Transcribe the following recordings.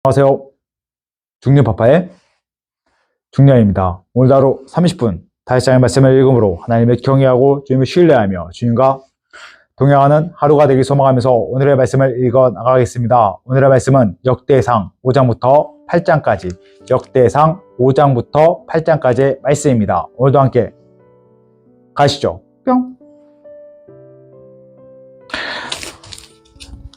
안녕하세요. 중년파파의 중년입니다. 오늘도 하루 30분 다시 장의 말씀을 읽음으로 하나님을 경외하고 주님을 신뢰하며 주님과 동행하는 하루가 되길 소망하면서 오늘의 말씀을 읽어 나가겠습니다. 오늘의 말씀은 역대상 5장부터 8장까지 역대상 5장부터 8장까지의 말씀입니다. 오늘도 함께 가시죠. 뿅.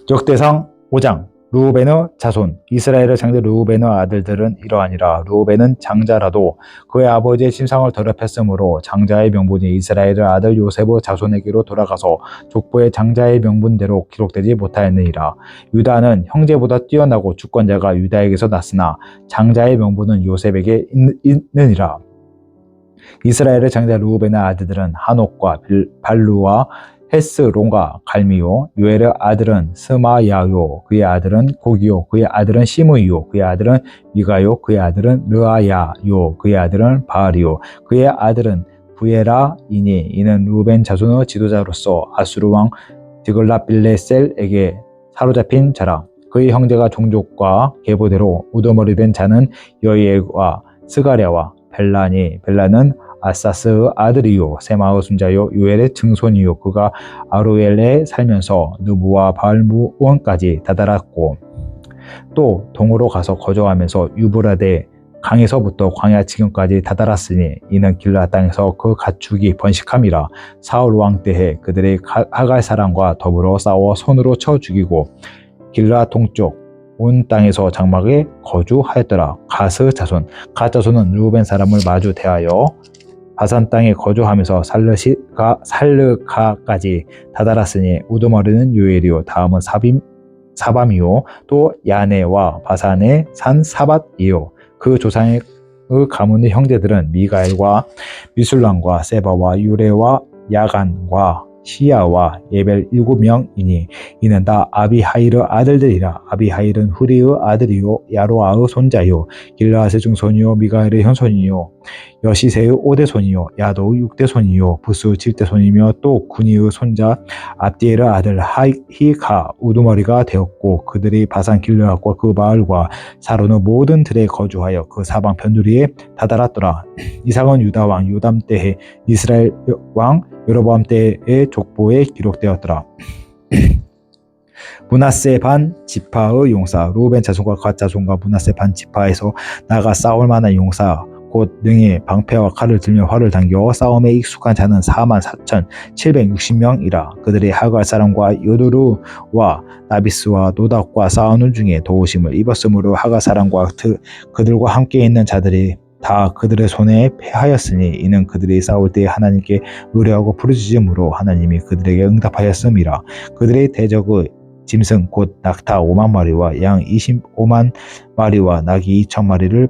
역대상 5장 르우벤의 자손 이스라엘의 장자 르우벤의 아들들은 이러하니라. 르우벤은 장자라도 그의 아버지의 침상을 더럽혔으므로 장자의 명분이 이스라엘의 아들 요셉의 자손에게로 돌아가서 족보의 장자의 명분대로 기록되지 못하였느니라. 유다는 형제보다 뛰어나고 주권자가 유다에게서 났으나 장자의 명분은 요셉에게 있느니라. 이스라엘의 장자 르우벤의 아들들은 한옥과 발루와 헤스론과 갈미요. 요엘의 아들은 스마야요. 그의 아들은 고기요. 그의 아들은 시므이요. 그의 아들은 미가요. 그의 아들은 르아야요. 그의 아들은 바알이요. 그의 아들은 부에라이니. 이는 르우벤 자손의 지도자로서 아수르 왕 디글랏빌레셀에게 사로잡힌 자라. 그의 형제가 종족과 계보대로 우두머리 된 자는 여이엘과 스가랴와 벨라니. 벨라는 아사스의 아들이요 세마의 손자요 요엘의 증손이요. 그가 아루엘에 살면서 느부와 바알무원까지 다다랐고 또 동으로 가서 거주하면서 유브라데 강에서부터 광야 지경까지 다다랐으니 이는 길라 땅에서 그 가축이 번식함이라. 사울 왕 때에 그들의 하갈 사람과 더불어 싸워 손으로 쳐 죽이고 길라 동쪽 온 땅에서 장막에 거주하였더라. 갓의 자손 갓 자손은 르우벤 사람을 마주 대하여 바산 땅에 거주하면서 살르가까지 다다랐으니 우두머리는 요엘이요 다음은 사밤이요 또 야네와 바산의 산 사밧이요. 그 조상의 가문의 형제들은 미가엘과 미술람과 세바와 유레와 야간과 시야와 예벨 7명이니 이는 다 아비하일의 아들들이라. 아비하일은 후리의 아들이요 야로아의 손자요 길라앗의 증손이요 미가엘의 현손이요 여시세의 5대손이요 야도의 6대손이요 부스의 7대손이며 또 군이의 손자 압디엘의 아들 히가 우두머리가 되었고 그들이 바산 길르앗과 그 마을과 사론의 모든 들에 거주하여 그 사방 편두리에 다다랐더라. 이삭은 유다 왕 요담 때에 이스라엘 왕 여로보암 때의 족보에 기록되었더라. 므낫세 반 지파의 용사 르우벤 자손과 갓 자손과 므낫세 반 지파에서 나가 싸울 만한 용사 곧 능히 방패와 칼을 들며 활을 당겨 싸움에 익숙한 자는 44,760명이라. 그들이 하갈 사람과 요도르와 나비스와 노닥과 싸우는 중에 도우심을 입었으므로 하갈 사람과 그들과 함께 있는 자들이 다 그들의 손에 패하였으니 이는 그들이 싸울 때 하나님께 의뢰하고 부르짖음으로 하나님이 그들에게 응답하였음이라. 그들의 대적의 짐승 곧 낙타 5만 마리와 양 25만 마리와 낙이 2천 마리를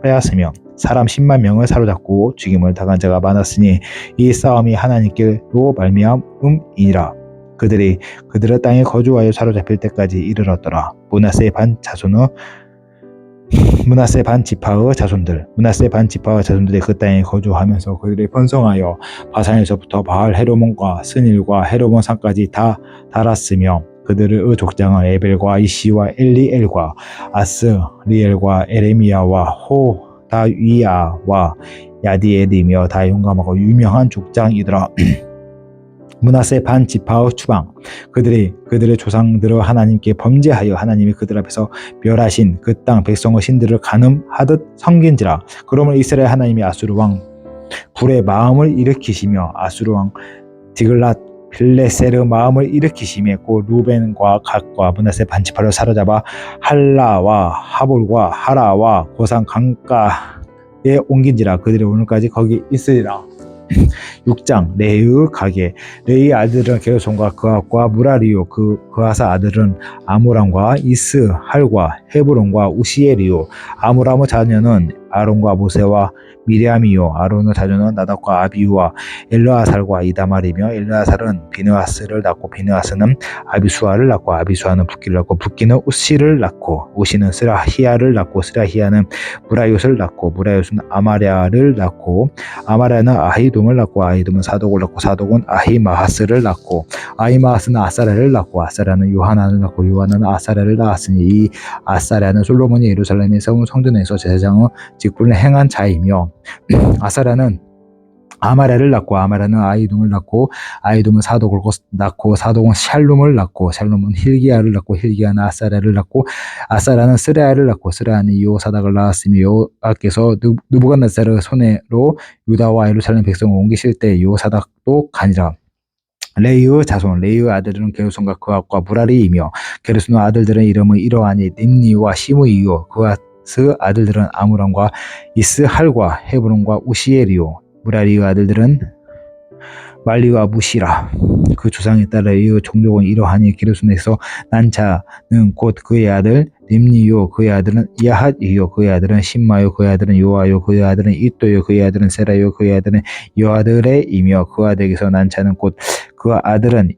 빼앗으며 사람 10만 명을 사로잡고 죽임을 당한 자가 많았으니 이 싸움이 하나님께로 말미암음이니라. 그들이 그들의 땅에 거주하여 사로잡힐 때까지 이르렀더라. 므낫세 반 지파의 자손들 므낫세 반 지파의 자손들이 그 땅에 거주하면서 그들이 번성하여 바산에서부터 바알 헤르몬과 스닐과 헤르몬 산까지 다 달았으며 그들의 족장은 에벨과 이시와 엘리엘과 아스리엘과 에레미야와 호다위야와 야디엘이며 다 용감하고 유명한 족장이더라. 므낫세 반 지파의 추방 그들이 그들의 조상들의 하나님께 범죄하여 하나님이 그들 앞에서 멸하신 그 땅 백성의 신들을 간음하듯 섬긴지라. 그러므로 이스라엘 하나님이 아수르 왕 불의 마음을 일으키시며 아수르 왕 디글랏빌레셀의 마음을 일으키시며 곧 루벤과 갓과 므낫세 반 지파를 사로잡아 할라와 하볼과 하라와 고산 강가에 옮긴지라. 그들이 오늘까지 거기 있으리라. 6장 레이의 가계 레이의 아들은 게르손과 그앗과 무라리요 그앗의 아들은 아므람과 이스할과 헤브론과 우시엘이요. 아므람의 자녀는 아론과 모세와 미리암이요 아론의 자손은 나답과 아비후와 엘르아살과 이다말이며 엘르아살은 비느하스를 낳고 비느하스는 아비수아를 낳고 아비수아는 붓기를 낳고 붓기는 우시를 낳고 우시는 스라히야를 낳고 스라히야는 무라욤을 낳고 무라욤은 아마랴를 낳고 아마랴는 아히돔을 낳고 아히돔은 사독을 낳고 사독은 아히마하스를 낳고 아히마하스는 아사랴를 낳고 아사랴는 요하난을 낳고 요하난은 아사랴를 낳았으니 이 아사랴는 솔로몬이 예루살렘의 성전에서 제사장의 직분을 행한 자이며 아사랴는 아마랴를 낳고 아마랴는 아히돔을 낳고 아히돔은 사독을 낳고 사독은 샬룸을 낳고 샬룸은 hil기야를 낳고 hil기야는 아사랴를 낳고 아사랴는 스레야를 낳고 스레야는 여호사닥을 낳았으며 여호와께서 느부갓네살의 손으로 유다와 예루살렘 백성을 옮기실 때 여호사닥도 가니라. 레이의 자손 레이의 아들들은 게르손과 그앗과 무라리이며 게르손의 아들들은 이름은 이러하니 림니와 시므이요 그앗의 아들들은 아므람과 이스할과 헤브론과 우시엘이요 무라리의 아들들은 말리와 무시라. 그 조상에 따라 레이의 종족은 이러하니 게르손에서 난 자는 곧 그의 아들 림니요 그의 아들은 야핫이요 그의 아들은 심마요 그의 아들은 요아요 그의 아들은 이또요 그의 아들은 세라요 그의 아들은 여아드레이며 그 아들에게서 난 자는 곧 그 아들은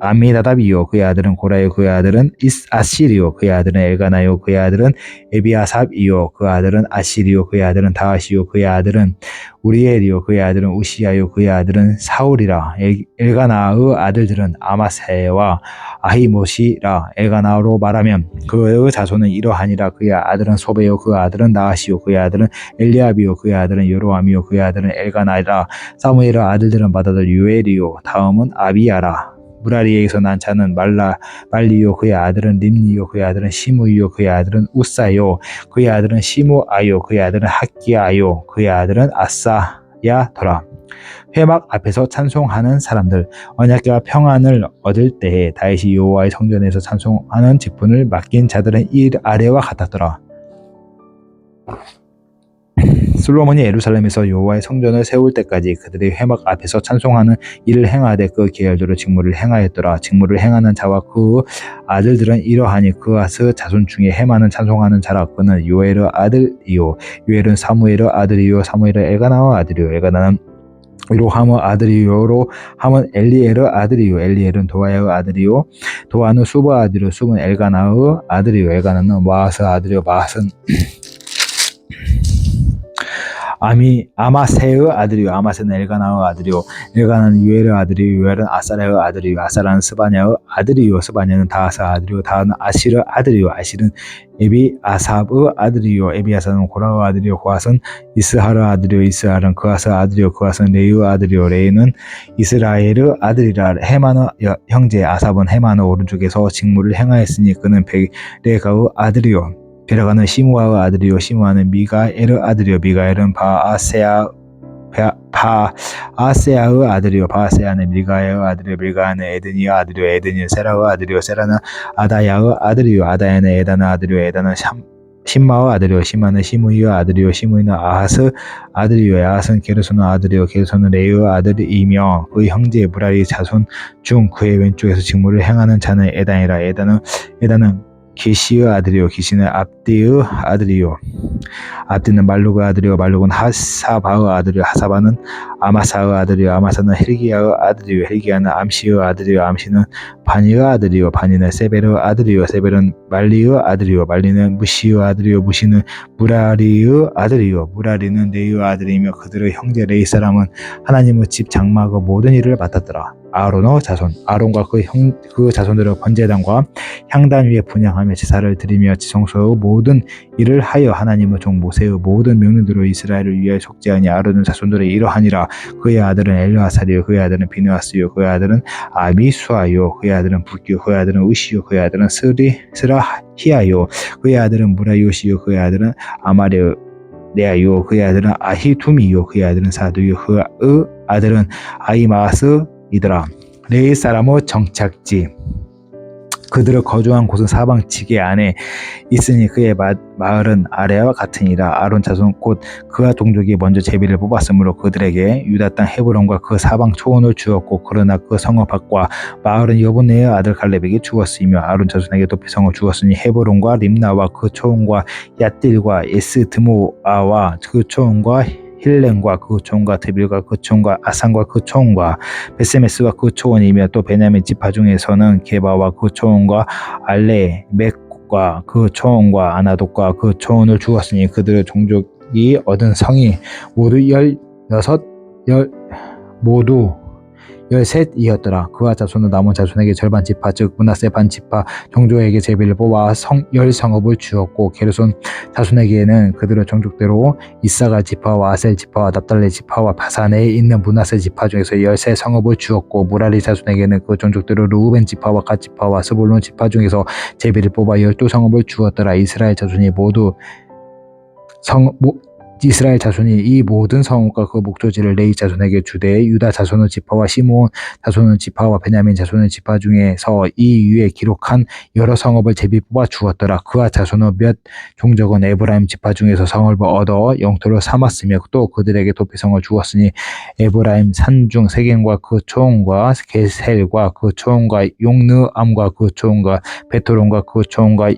아미나답이요 그의 아들은 고라요 그의 아들은 아시리요 그의 아들은 엘가나요 그의 아들은 에비아삽이요 그 아들은 아시리요 그의 아들은 다하시요 그의 아들은 우리엘이요 그의 아들은 우시야요 그의 아들은 사울이라. 엘가나의 아들들은 아마세와 아히모시라. 엘가나로 말하면 그의 자손은 이러하니라. 그의 아들은 소베요 그 아들은 나하시요 그의 아들은 엘리압이요 그의 아들은 여로암이요 그의 아들은 엘가나이라. 사무엘의 아들들은 맏아들 유엘이요 다음은 아비야라. 무라리에게서 난 자는 말리요 그의 아들은 림니요 그의 아들은 시므이요 그의 아들은 우사요 그의 아들은 시므아요 그의 아들은 학기야요 그의 아들은 아사야더라. 회막 앞에서 찬송하는 사람들. 언약궤와 평안을 얻을 때에 다윗이 여호와의 성전에서 찬송하는 직분을 맡긴 자들은 이 아래와 같았더라. 솔로몬이 예루살렘에서 여호와의 성전을 세울 때까지 그들이 회막 앞에서 찬송하는 일을 행하되 그 계열대로 직무를 행하였더라. 직무를 행하는 자와 그 아들들은 이러하니 그앗의 자손 중에 헤마는 찬송하는 자라. 그는 요엘의 아들이요 요엘은 사무엘의 아들이요 사무엘은 엘가나의 아들이요 엘가나는 로함의 아들이요 로함은 엘리엘의 아들이요 엘리엘은 도아의 아들이요 도아는 수의 아들이요 수는 엘가나의 아들이요 엘가나는 마앗의 아들이요 마앗은 아마세의 아들이요 아마세는 엘가나의 아들이요 엘가나는 유엘의 아들이요 유엘은 아사랴의 아들이요 아사랴는 스바냐의 아들이요 스바냐는 다하스의 아들이요 다하는 아실의 아들이요 아실은 에비아삽의 아들이요 에비아삽은 고라의 아들이요 고앗은 이스할의 아들이요 이스할은 그앗의 아들이요 그앗은 레이의 아들이요 레이는 이스라엘의 아들이라. 헤만의 형제 아삽은 헤만의 오른쪽에서 직무를 행하였으니 그는 베레가의 아들이요 베레가는 시므아의 아들이요 시므아는 미가엘의 아들이요 미가엘은 바아세야의 아들이요 바아세야는 밀가의 아들이요 밀가는 에드니의 아들이요 에드니는 세라의 아들이요 세라는 아다야의 아들이요 아다야는 에다의 아들이요 에다는 심마의 아들이요 심마는 시므이의 아들이요 시므이는 아하스 아들이요 아하스는 게르손의 아들이요 게르손은 레이의 아들이며 그의 형제 무라리 자손 중 그의 왼쪽에서 직무를 행하는 자는 에단이라. 에단은 기시의 아들이요 기시는 압디의 아들이요 압디는 말룩의 아들이요 말룩은 하사바의 아들이요 하사바는 아마사의 아들이요 아마사는 힐기야의 아들이요 힐기야는 암시의 아들이요 암시는 바니의 아들이요 바니는 세벨의 아들이요 세벨은 말리의 아들이요 말리는 무시의 아들이요 무시는 무라리의 아들이요 무라리는 레이의 아들이며 그들의 형제 레이 사람은 하나님의 집 장막의 모든 일을 맡았더라. 아론의 자손 아론과 그 자손들의 번제단과 향단 위에 분향하며 제사를 드리며 지성소의 모든 일을 하여 하나님의 종 모세의 모든 명령대로 이스라엘을 위하여 속죄하니 아론의 자손들의 이러하니라. 그의 아들은 엘르아살이요 그의 아들은 비느하스요 그의 아들은 아미수아요 그의 아들은 붓기요 그의 아들은 의시요 그의 아들은 스라히야요 그의 아들은 무라요시요 그의 아들은 아마레아요 그의 아들은 아히둠이요 그의 아들은 사두요 그의 아들은 아히마스 이더라. 레이 사람의 정착지. 그들을 거주한 곳은 사방 지게 안에 있으니 그의 마을은 아래와 같으니라. 아론 자손 곧 그와 동족이 먼저 제비를 뽑았으므로 그들에게 유다 땅 헤브론과 그 사방 초원을 주었고 그러나 그 성읍 밖과 마을은 여분네의 아들 갈렙에게 주었으며 아론 자손에게 도피성을 주었으니 헤브론과 림나와 그 초원과 얏딜과 에스드모아와 그 초원과 힐렘과 그 초원과 드빌과 그 초원과 아산과 그 초원과 베세메스와 그 초원이며 또 베냐민 지파 중에서는 게바와 그 초원과 알레 맥과 그 초원과 아나돗과 그 초원을 주었으니 그들의 종족이 얻은 성이 모두 13이었더라. 그와 자손은 남은 자손에게 절반 지파 즉 므낫세 반 지파 종족에게 제비를 뽑아 10성읍을 주었고 게르손 자손에게는 그들의 종족대로 이사갈 지파와 아셀 지파와 납달리 지파와 바산에 있는 므낫세 지파 중에서 13성읍을 주었고 무라리 자손에게는 그 종족대로 르우벤 지파와 갓 지파와 스불론 지파 중에서 제비를 뽑아 12성읍을 주었더라. 이스라엘 자손이 이 모든 성읍과 그 목조지를 레위 자손에게 주되 유다 자손의 지파와 시므온 자손의 지파와 베냐민 자손의 지파 중에서 이 위에 기록한 여러 성읍을 제비 뽑아 주었더라. 그와 자손의 몇 종족은 에브라임 지파 중에서 성읍을 얻어 영토로 삼았으며 또 그들에게 도피성을 주었으니 에브라임 산중 세겜과 그 초원과 게셀과 그 초원과 용느암과 그 초원과 베토론과 그 초원과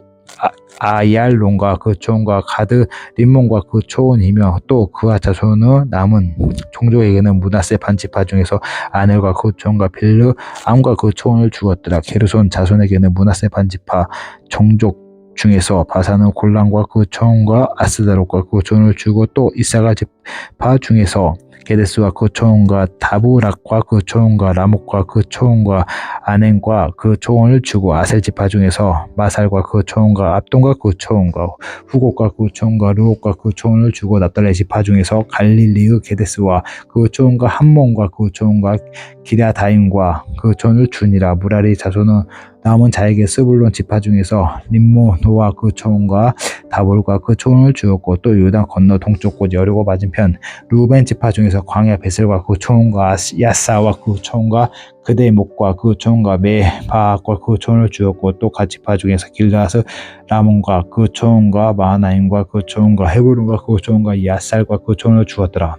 아얄론과 그 초원과 가드 림몬과 그 초원이며 또 그와 자손의 남은 종족에게는 므낫세 반 지파 중에서 아넬과 그 초원과 빌르암과 그 초원을 주었더라. 게르손 자손에게는 므낫세 반 지파 종족 중에서 바산의 골란과 그 초원과 아스다롯과 그 초원을 주고 또 이사갈 지파 중에서 게데스와 그 초원과 다부락과 그 초원과 라목과 그 초원과 아넨과 그 초원을 주고 아셀 지파 중에서 마살과 그 초원과 압돈과 그 초원과 후곡과 그 초원과 르옥과 그 초원을 주고 납달리 지파 중에서 갈릴리의 게데스와 그 초원과 함몬과 그 초원과 기랴다임과 그 초원을 주니라. 무라리 자손은 남은 자에게 스불론 지파 중에서 림모노와 그 초원과 다볼과 그 초원을 주었고 또 요단 건너 동쪽 곳 여리고 맞은편 루벤 지파 중에서 광야 베셀과 그 초원과 야사와 그 초원과 그대의 목과 그 초원과 메바악과 그 초원을 주었고 또 갓 지파 중에서 길가스 라몬과 그 초원과 마하나임과 그 초원과 헤브론과 그 초원과 야살과 그 초원을 주었더라.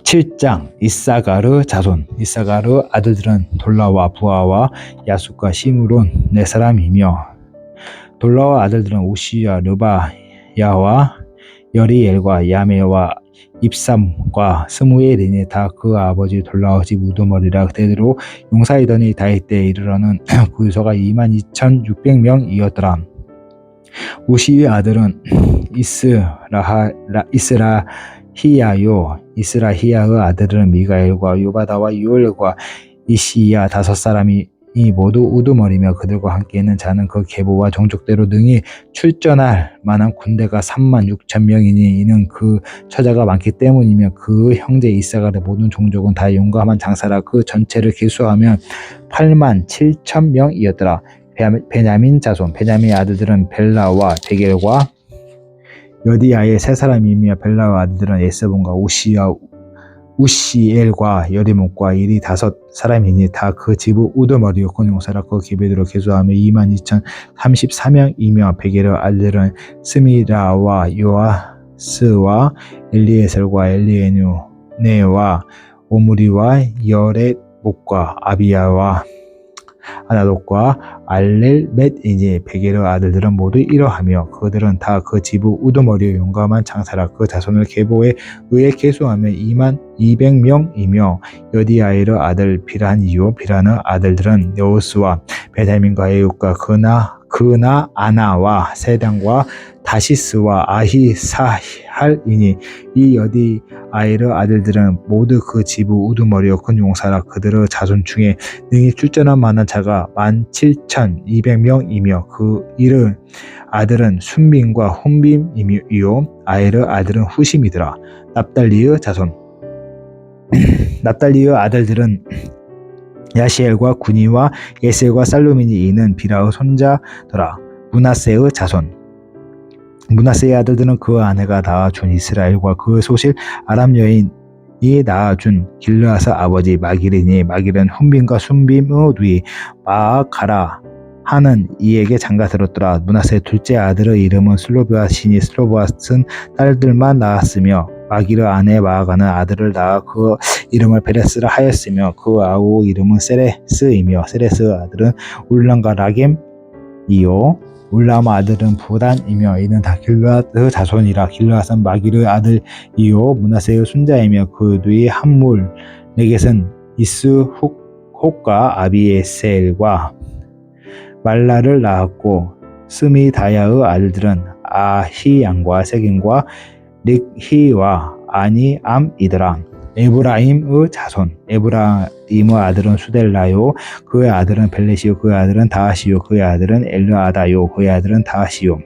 7장 이사가르 자손. 이사가르 아들들은 돌라와 부하와 야숫과 시므론 네 사람이며 돌라와 아들들은 우시야 르바야와 여리엘과 야메와 입삼과 스무엘이니 다 그 아버지 돌라의 집 우두머리라. 그대로 용사이더니 다윗 때에 이르러는 구유소가 22,600명이었더라. 우시의 아들은 이스라히야의 아들은 미가엘과 요바다와 요엘과 이시야 5사람이 모두 우두머리며 그들과 함께 있는 자는 그 계보와 종족대로 능히 출전할 만한 군대가 36,000명이니 이는 그 처자가 많기 때문이며 그 형제 이사가의 모든 종족은 다 용감한 장사라. 그 전체를 계수하면 87,000명이었더라. 베냐민 자손. 베냐민의 아들들은 벨라와 베겔과 여디아의 3사람이며 벨라의 아들들은 에스본과 우시엘과 여리목과 일이 5사람이니 다 그 집의 우두머리였고 용사라. 그 기배대로 계수하며 22,034명이며 베겔의 아들들은 스미라와 요아스와 엘리에셀과 엘리에누네와 오므리와 여렛목과 아비야와 아나돗과 알렐멧이니 베겔의 아들들은 모두 이러하며 그들은 다 그 집의 우두머리의 용감한 장사라. 그 자손을 계보에 의해 계수하면 22,000명이며 여디아엘의 아들 비란이요 비란의 아들들은 여우스와 베냐민과 에웃과 그나아나와 세단과 다시스와 아히사할이니 이 여디아엘의 아들들은 모두 그 집의 우두머리여 큰 용사라. 그들의 자손 중에 능히 출전할 만한 자가 17,200명이며 그 이른 아들은 순빔과 훈빔이요 아엘의 아들은 후심이더라. 납달리의 자손. 납달리의 아들들은 야시엘과 구니와 예셀과 살루민이 이는 비라의 손자더라. 므낫세의 자손. 므낫세의 아들들은 그 아내가 낳아준 이스라엘과 그 소실 아람 여인 이 낳아준 길르앗의 아버지 마길이니 마길은 훈빔과 순빔의 누이 마아가라 하는 이에게 장가 들었더라. 므낫세의 둘째 아들의 이름은 슬로브앗이니 슬로브앗은 딸들만 낳았으며 마길의 아내 마아가는 아들을 낳아 그 이름을 베레스라 하였으며 그 아우 이름은 세레스이며 세레스의 아들은 울람과 라겜이요 울람의 아들은 부단이며 이는 다 길르앗의 자손이라. 길르앗은 마길의 아들이요 므낫세의 손자이며 그 누이 함물 네겟은 이스훅과 아비에셀과 말라를 낳았고 스미다야의 아들들은 아히양과 세긴과 릭히와 아니암이더라. 에브라임의 자손 에브라임의 아들은 수델라요 그의 아들은 벨렛이요 그의 아들은 다하시요 그의 아들은 엘르아다요 그의 아들은 다하시요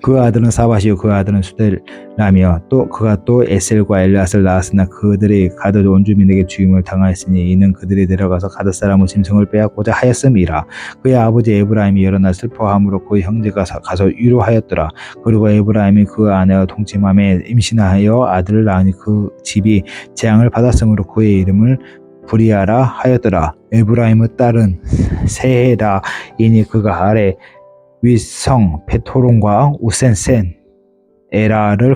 그 아들은 사바시요 그 아들은 수델라며 또 그가 또 에셀과 엘앗을 낳았으나 그들이 가드 온주민에게 죽임을 당하였으니 이는 그들이 내려가서 가드 사람의 짐승을 빼앗고자 하였음이라. 그의 아버지 에브라임이 여러 날 슬퍼함으로 그 형제가 가서 위로하였더라. 그리고 에브라임이 그 아내와 동침함에 임신하여 아들을 낳으니 그 집이 재앙을 받았으므로 그의 이름을 브리아라 하였더라. 에브라임의 딸은 세헤라이니 그가 아래 윗성 베토론과 우센센 에라를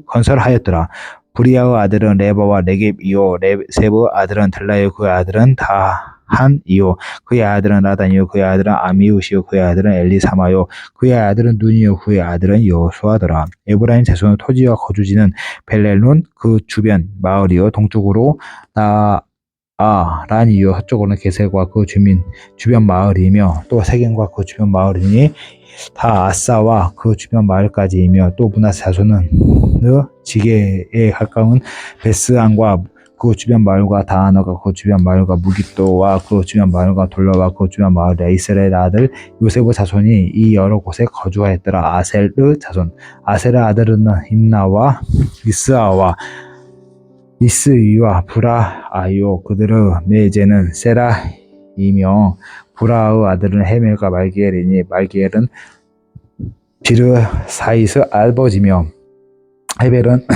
건설하였더라. 브리아의 아들은 레바와 레겝이요 레셉의 아들은 델라요 그의 아들은 다한이요 그의 아들은 라단이요 그의 아들은 아미우시요 그의 아들은 엘리사마요 그의 아들은 눈이요 그의 아들은 여호수아더라. 에브라임 자손의 토지와 거주지는 벨렐론 그 주변 마을이요 동쪽으로 란이요 서쪽으로는 게셀과 그 주변 마을이며 또 세겜과 그 주변 마을이니 다 아사와 그 주변 마을까지이며 또 므낫세 자손은 지게에 가까운 베스안과 그 주변 마을과 다하너가 그 주변 마을과 무깃도와 그 주변 마을과 돌라와 그 주변 마을에 이스라엘 아들 요셉의 자손이 이 여러 곳에 거주하였더라. 아셀의 자손 아셀의 아들은 임나와 이스아와 이스위와 브라아요 그들의 매제는 세라이며 브라의 아들은 헤멜과 말기엘이니 말기엘은 비르사이스 아버지며 헤벨은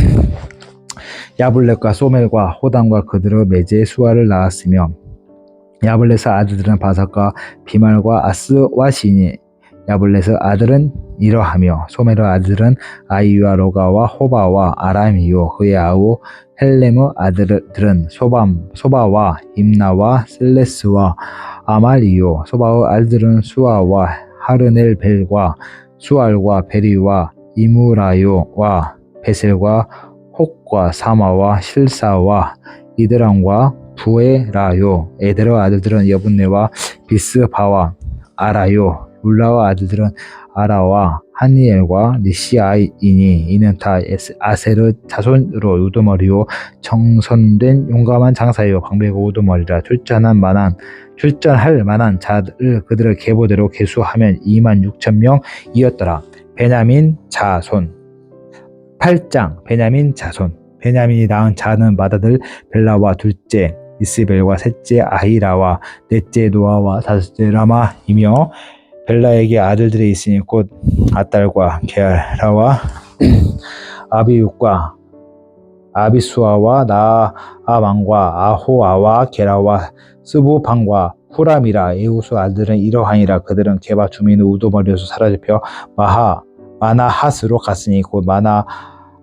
야블렛과 소멜과 호담과 그들의 매제의 수아를 낳았으며 야블렛의 아들들은 바삭과 비말과 아스와시니 야블렛의 아들은 이러하며 소멜의 아들은 아이와 로가와 호바와 아람이요 그의 아우 헬렘의 아들들은 소바와 임나와 셀레스와 아말이요 소바의 아들들은 수아와 하르넬벨과 수알과 베리와 이무라요와 베셀과 혹과 사마와 실사와 이드람과 부에라요 에델의 아들들은 여분네와 비스바와 아라요 울라의 아들들은 아라와 하니엘과 니시아이니 이는 다 아셀의 자손으로 우두머리요 정선된 용감한 장사요 방백의 우두머리라. 출전할 만한 자를 그들의 계보대로 계수하면 26,000명이었더라. 베냐민 자손 8장 베냐민 자손 베냐민이 낳은 자는 맏아들 벨라와 둘째 이스벨과 셋째 아히라와 넷째 노아와 다섯째 라마이며 벨라에게 아들들이 있으니 곧 아딸과 게라와 아비육과 아비수아와 나아망과 아호아와 게라와 스부방과 후람이라. 에우스 아들은 이러하니라. 그들은 게바 주민의 우두머리에서 사라집혀 마나핫으로 갔으니 곧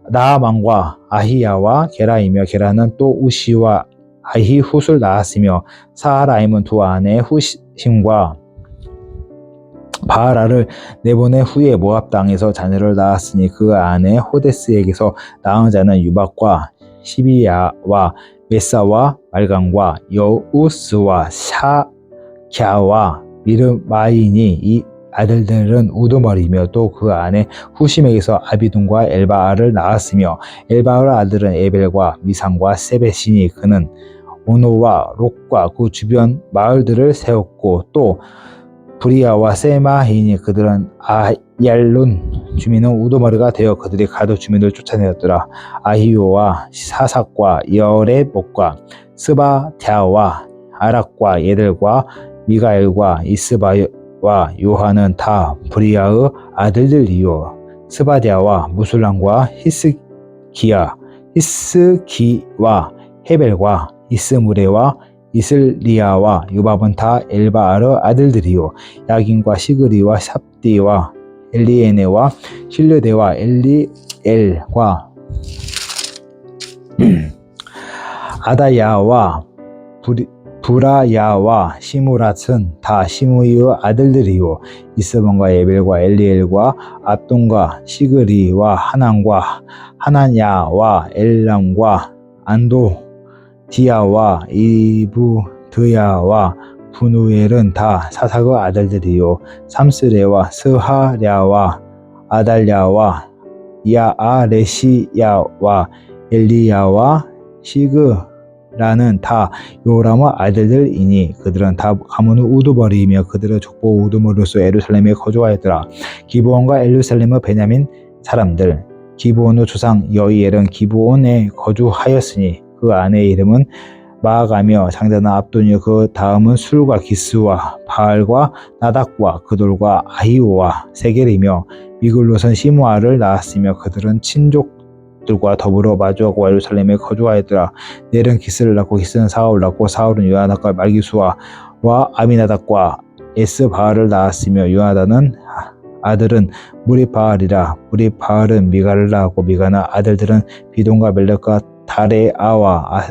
나아망과 아히야와 게라이며 게라는 또 우시와 아히훗을 낳았으며 사하라임은 두 아내 후심과 바하라를 내보낸 후에 모압 땅에서 자녀를 낳았으니 그 아내 호데스에게서 낳은 자는 유박과 시비야와 메사와 말강과 여우스와 샤갸와 미르마이니 이 아들들은 우두머리며 또 그 아내 후심에게서 아비돈과 엘바알을 낳았으며 엘바알의 아들은 에벨과 미상과 세벳이니 그는 오노와 록과 그 주변 마을들을 세웠고 또 브리아와 세마이니 그들은 아얄론 주민은 우두머리가 되어 그들이 가드 주민을 쫓아내었더라. 아히오와 사삭과 여레복과 스바갸와 아락과 예델과 미가엘과 이스바와 요한은 다 브리아의 아들들이요 스바디아와 무술람과 히스기야 히스기와 헤벨과 이스무레와 이슬리아와 유밥은 다 엘바알의 아들들이요 야긴과 시그리와 삽디와 엘리에네와 실르데와 엘리엘과 아다야와 부라야와 시무랏은 다 시므이의 아들들이요 이스본과 에벨과 엘리엘과 압돈과 시그리와 하난과 하나냐와 엘람과 안도디아와 이브드야와 분우엘은 다 사삭의 아들들이요 삼스레와 스하랴와 아달랴와 야아레시야와 엘리야와 시그라는 다 요람의 아들들이니 그들은 다 가문의 우두머리이며 그들의 족보 우두머리로서 예루살렘에 거주하였더라. 기브온과 예루살렘의 베냐민 사람들 기브온의 조상 여이엘은 기브온에 거주하였으니 그 아내의 이름은 마아가며 장자는 압돈이요 그 다음은 술과 기스와 바알과 나닥과 그돌과 아히오와 세겔이며 미글롯은 시므아를 낳았으며 그들은 친족들과 더불어 마주하고 예루살렘에 거주하였더라. 넬은 기스를 낳고 기스는 사울을 낳고 사울은 요나단과 말기수와 아미나답과 에스바알을 낳았으며 요나단은 아들은 무리바알이라. 무리바알은 미가를 낳았고 미가는 아들들은 비돈과 멜렉과 다레아와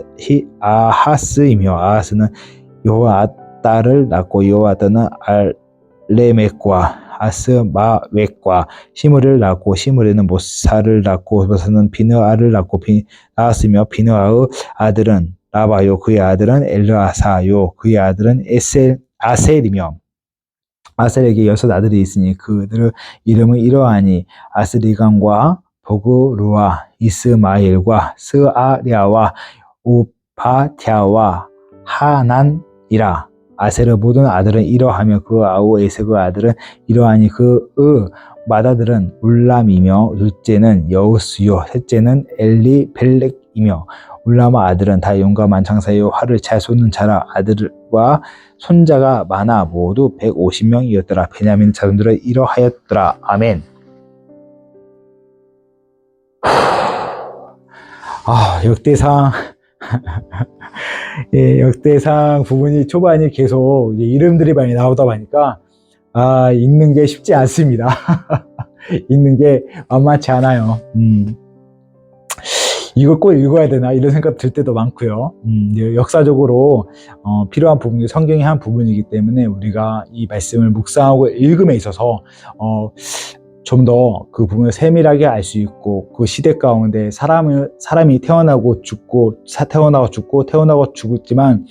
아하스이며 아하스는 요아다를 낳고 요아다는 알레멕과 아스마웻과 시므를 낳고 시므리는 모사를 낳고 모사는 비느아를 낳았으며 비느아의 아들은 라바요 그의 아들은 엘르아사요 그의 아들은 아셀이며 아셀에게 6 아들이 있으니 그들의 이름은 이러하니 아스리간과 보그루와 이스마엘과 스아랴와 오바댜와 하난이라. 아셀의 모든 아들은 이러하며 그 아우 에색의 아들은 이러하니 그의 맏아들은 울람이며 둘째는 여우스요 셋째는 엘리벨렉이며 울람의 아들은 다 용감한 장사요 활을 잘 쏘는 자라. 아들과 손자가 많아 모두 150명이었더라. 베냐민 자손들은 이러하였더라. 아멘. 역대상 예, 역대상 부분이 초반이 계속 이름들이 많이 나오다 보니까 읽는 게 쉽지 않습니다. 읽는 게 만만치 않아요. 이걸 꼭 읽어야 되나 이런 생각 들 때도 많고요. 역사적으로 필요한 부분이 성경의 한 부분이기 때문에 우리가 이 말씀을 묵상하고 읽음에 있어서 좀 더 그 부분을 세밀하게 알 수 있고 그 시대 가운데 사람이 태어나고 죽고 태어나고 죽었지만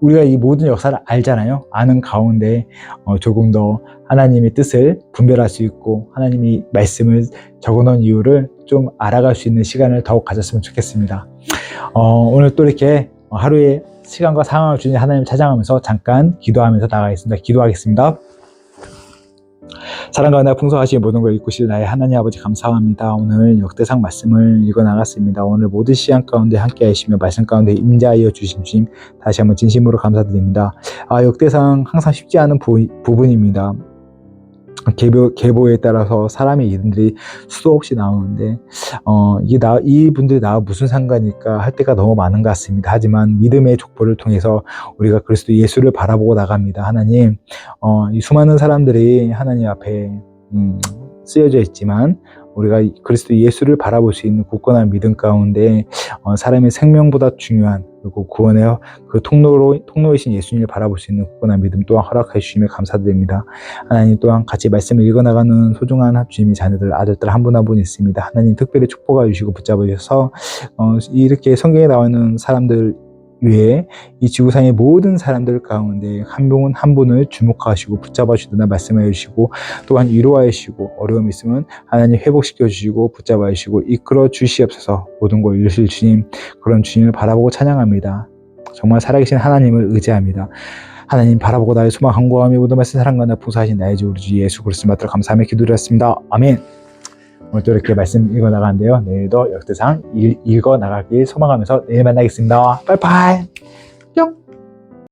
우리가 이 모든 역사를 알잖아요. 아는 가운데 조금 더 하나님의 뜻을 분별할 수 있고 하나님이 말씀을 적어놓은 이유를 좀 알아갈 수 있는 시간을 더욱 가졌으면 좋겠습니다. 오늘 또 이렇게 하루의 시간과 상황을 주신 하나님을 찬양하면서 잠깐 기도하면서 나가겠습니다. 기도하겠습니다. 사랑과 은혜가 풍성하신 모든 걸 이끄실 나의 하나님 아버지 감사합니다. 오늘 역대상 말씀을 읽어 나갔습니다. 오늘 모든 시간 가운데 함께 하시며 말씀 가운데 임자하여 주신 주님 다시 한번 진심으로 감사드립니다. 역대상 항상 쉽지 않은 부분입니다. 계보에 따라서 사람의 이름들이 수도 없이 나오는데 이분들이 나와 무슨 상관일까 할 때가 너무 많은 것 같습니다. 하지만 믿음의 족보를 통해서 우리가 그리스도 예수를 바라보고 나갑니다. 하나님 이 수많은 사람들이 하나님 앞에 쓰여져 있지만 우리가 그리스도 예수를 바라볼 수 있는 굳건한 믿음 가운데 사람의 생명보다 중요한 그리고 구원의 그 통로이신 예수님을 바라볼 수 있는 굳건한 믿음 또한 허락해 주시며 감사드립니다. 하나님 또한 같이 말씀을 읽어나가는 소중한 주님의 자녀들 아들들 한 분 한 분 있습니다. 하나님 특별히 축복해 주시고 붙잡아 주셔서 이렇게 성경에 나와 있는 사람들 외에 이 지구상의 모든 사람들 가운데 한 분은 한 분을 주목하시고 붙잡아 주시나 말씀해 주시고 또한 위로하여 주시고 어려움이 있으면 하나님 회복시켜 주시고 붙잡아 주시고 이끌어 주시옵소서. 모든 걸 이루실 주님 그런 주님을 바라보고 찬양합니다. 정말 살아계신 하나님을 의지합니다. 하나님 바라보고 나의 소망 간구하며 모든 말씀 사랑과 나 봉사하신 나의 주 우리 주 예수 그리스도 받들어 감사하며 기도드렸습니다. 아멘. 오늘 또 이렇게 말씀 읽어 나가는데요. 내일도 역대상 읽어 나가길 소망하면서 내일 만나겠습니다. 빠이빠이.